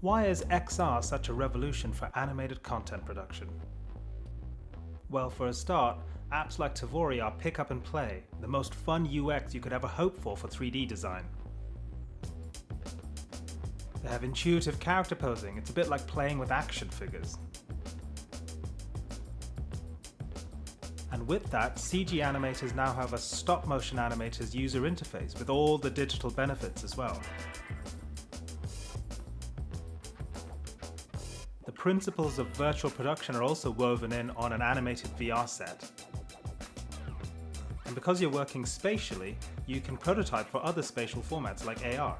Why is XR such a revolution for animated content production? Well, for a start, apps like Tvori are pick up and play, the most fun UX you could ever hope for 3D design. They have intuitive character posing, it's a bit like playing with action figures. And with that, CG animators now have a stop-motion animator's user interface with all the digital benefits as well. The principles of virtual production are also woven in on an animated VR set. And because you're working spatially, you can prototype for other spatial formats like AR.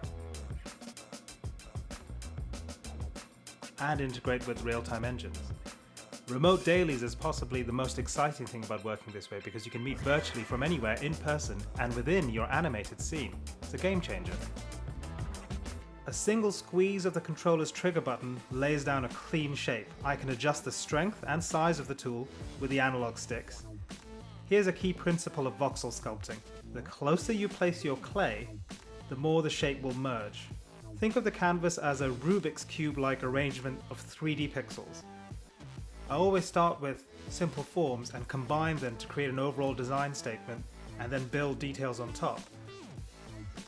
And integrate with real-time engines. Remote dailies is possibly the most exciting thing about working this way because you can meet virtually from anywhere in person and within your animated scene. It's a game changer. A single squeeze of the controller's trigger button lays down a clean shape. I can adjust the strength and size of the tool with the analog sticks. Here's a key principle of voxel sculpting. The closer you place your clay, the more the shape will merge. Think of the canvas as a Rubik's Cube-like arrangement of 3D pixels. I always start with simple forms and combine them to create an overall design statement and then build details on top.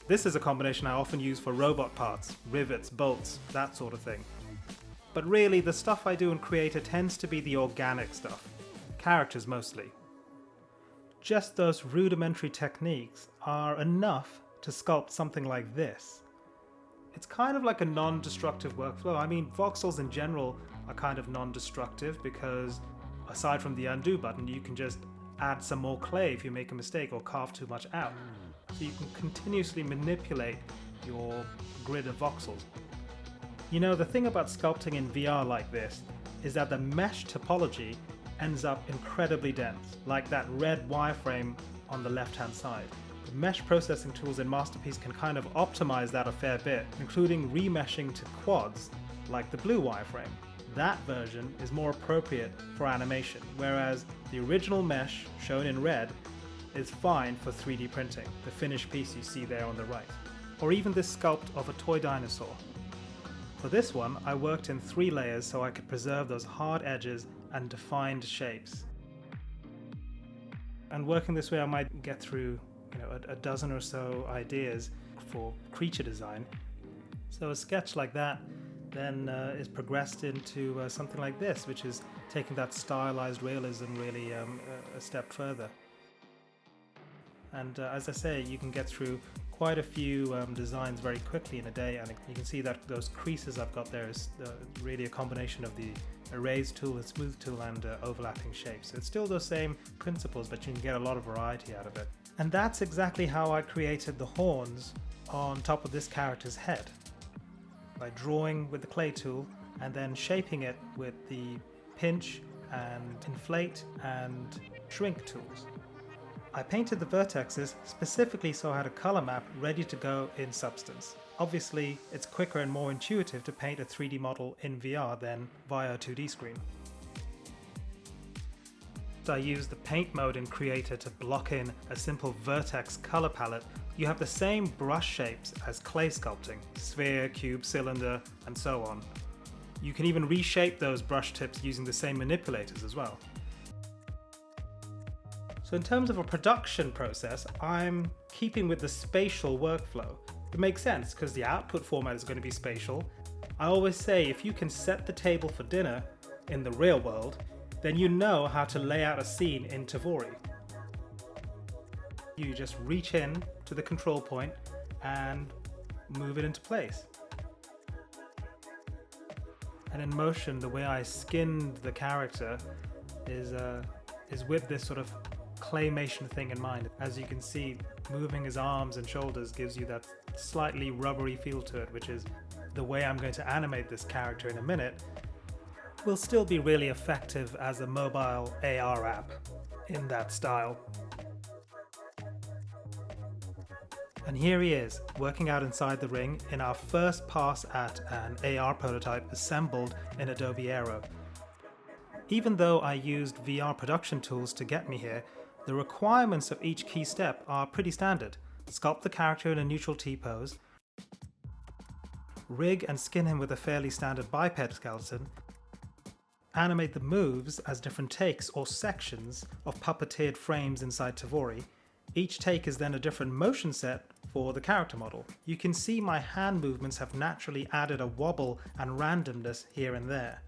This is a combination I often use for robot parts, rivets, bolts, that sort of thing. But really, the stuff I do in Creator tends to be the organic stuff, characters mostly. Just those rudimentary techniques are enough to sculpt something like this. It's kind of like a non-destructive workflow. I mean, voxels in general are kind of non-destructive because aside from the undo button, you can just add some more clay if you make a mistake or carve too much out. So you can continuously manipulate your grid of voxels. You know, the thing about sculpting in VR like this is that the mesh topology ends up incredibly dense, like that red wireframe on the left-hand side. The mesh processing tools in Masterpiece can kind of optimize that a fair bit, including remeshing to quads, like the blue wireframe. That version is more appropriate for animation, whereas the original mesh, shown in red, is fine for 3D printing, the finished piece you see there on the right. Or even this sculpt of a toy dinosaur. For this one, I worked in 3 layers so I could preserve those hard edges and defined shapes. And working this way, I might get through a dozen or so ideas for creature design. So a sketch like that then is progressed into something like this, which is taking that stylized realism really a step further. And as I say, you can get through quite a few designs very quickly in a day, and you can see that those creases I've got there is really a combination of the erase tool and smooth tool and overlapping shapes. So it's still those same principles, but you can get a lot of variety out of it. And that's exactly how I created the horns on top of this character's head, by drawing with the clay tool and then shaping it with the pinch and inflate and shrink tools. I painted the vertexes specifically so I had a color map ready to go in Substance. Obviously, it's quicker and more intuitive to paint a 3D model in VR than via a 2D screen. I used the paint mode in Creator to block in a simple vertex color palette. You have the same brush shapes as clay sculpting, sphere, cube, cylinder, and so on. You can even reshape those brush tips using the same manipulators as well. So in terms of a production process, I'm keeping with the spatial workflow. It makes sense because the output format is going to be spatial. I always say if you can set the table for dinner in the real world, then you know how to lay out a scene in Tvori. You just reach in to the control point and move it into place. And in motion, the way I skinned the character is with this sort of claymation thing in mind. As you can see, moving his arms and shoulders gives you that slightly rubbery feel to it, which is the way I'm going to animate this character in a minute. Will still be really effective as a mobile AR app in that style. And here he is, working out inside the ring in our first pass at an AR prototype assembled in Adobe Aero. Even though I used VR production tools to get me here, the requirements of each key step are pretty standard. Sculpt the character in a neutral T-pose, rig and skin him with a fairly standard biped skeleton, animate the moves as different takes or sections of puppeteered frames inside Tavori. Each take is then a different motion set for the character model. You can see my hand movements have naturally added a wobble and randomness here and there.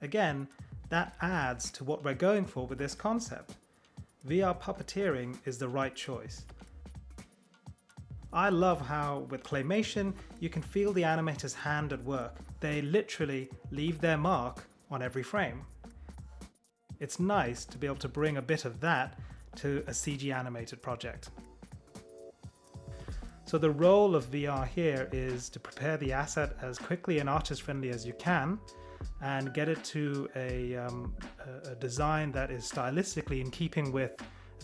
Again, that adds to what we're going for with this concept. VR puppeteering is the right choice. I love how, with claymation, you can feel the animator's hand at work. They literally leave their mark on every frame. It's nice to be able to bring a bit of that to a CG animated project. So the role of VR here is to prepare the asset as quickly and artist-friendly as you can and get it to a design that is stylistically in keeping with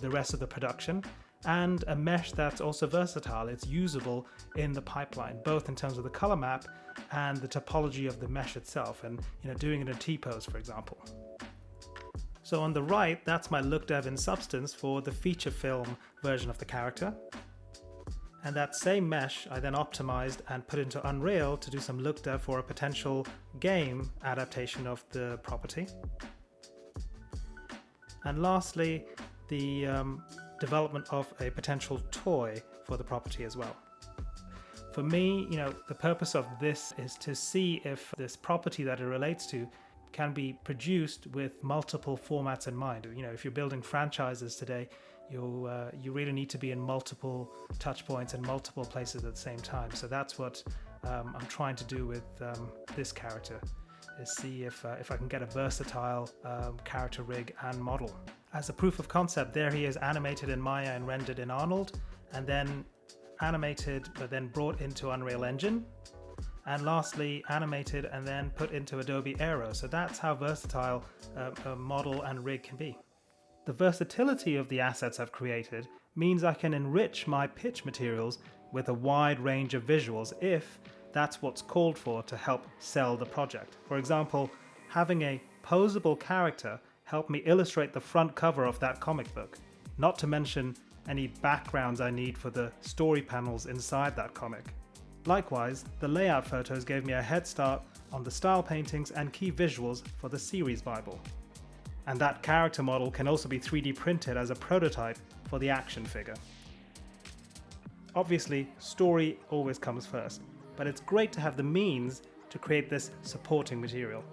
the rest of the production, and a mesh that's also versatile. It's usable in the pipeline, both in terms of the color map and the topology of the mesh itself, and doing it in T-pose, for example. So on the right, that's my look dev in Substance for the feature film version of the character. And that same mesh I then optimized and put into Unreal to do some look dev for a potential game adaptation of the property. And lastly, the development of a potential toy for the property as well. For me, the purpose of this is to see if this property that it relates to can be produced with multiple formats in mind. If you're building franchises today, you really need to be in multiple touch points and multiple places at the same time. So that's what I'm trying to do with this character, is see if I can get a versatile character rig and model. As a proof of concept, there he is, animated in Maya and rendered in Arnold, and then animated but then brought into Unreal Engine, and lastly animated and then put into Adobe Aero. So that's how versatile a model and rig can be. The versatility of the assets I've created means I can enrich my pitch materials with a wide range of visuals if that's what's called for to help sell the project. For example, having a posable character helped me illustrate the front cover of that comic book, not to mention any backgrounds I need for the story panels inside that comic. Likewise, the layout photos gave me a head start on the style paintings and key visuals for the series Bible. And that character model can also be 3D printed as a prototype for the action figure. Obviously, story always comes first, but it's great to have the means to create this supporting material.